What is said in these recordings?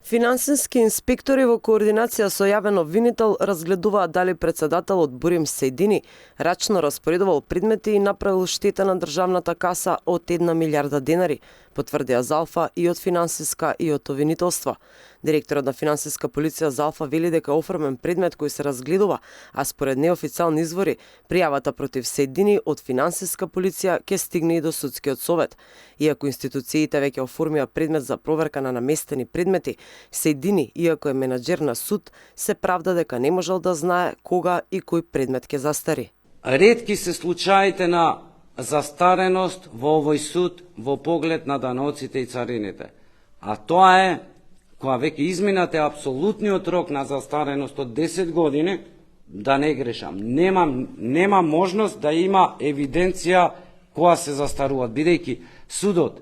Финансиски инспектори во координација со јавен обвинител разгледуваат дали председателот Бурим Сејдини рачно распоредувал предмети и направил штета на државната каса од 1 милијарда денари, потврдија Залфа и од финансиска и од обвинителство. Директорот на финансиска полиција Залфа вели дека оформен предмет кој се разгледува, а според неофицијални извори, пријавата против Сејдини од финансиска полиција ќе стигне и до судскиот совет. Иако институциите веќе оформија предмет за проверка на наместени предмети, Сејдини, иако е менаџер на суд, се правда дека не можел да знае кога и кој предмет ќе застари. Ретки се случаите на застареност во овој суд во поглед на даноците и царините. А тоа е кога веќе изминате апсолутниот рок на застареност од 10 години, да не грешам, нема можност да има евиденција кога се застаруваат, бидејќи судот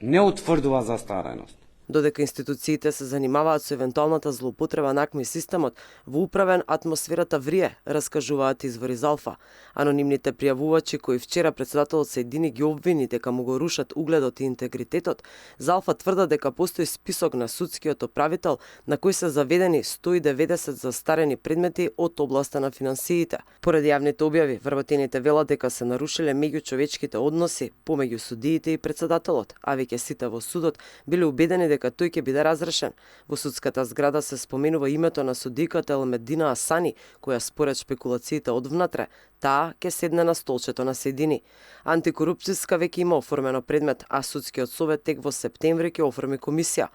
не утврдува застареност. Додека институциите се занимаваат со евентуалната злоупотреба на АКМИ системот, во управен атмосферата врие, раскажуваат извори Залфа. Анонимните пријавувачи кои вчера председателот Сејдини ги обвини дека му го рушат угледот и интегритетот, Залфа тврда дека постои список на судскиот управител на кој се заведени 190 застарени предмети од областа на финансиите. Поради јавните објави, вработените велат дека се нарушиле меѓучовечките односи помеѓу судиите и председателот, а веќе сите во судот биле убедени дека тој ќе биде разрешен. Во судската зграда се споменува името на судиката Елмедина Асани, која според шпекулациите од внатре, таа ќе седне на столчето на Сејдини. Антикорупцијска веќе има оформено предмет, а судскиот совет тек во септември ќе оформи комисија.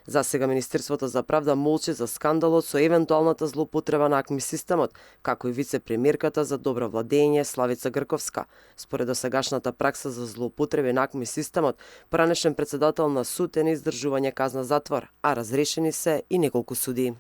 За сега Министерството за правда молчи за скандалот со евентуалната злоупотреба на АКМИ системот, како и вице-премиерката за добро владење Славица Грковска. Според досегашната пракса за злоупотреби на АКМИ системот, поранешен председател на суд е на издржување казна затвор, а разрешени се и неколку судии.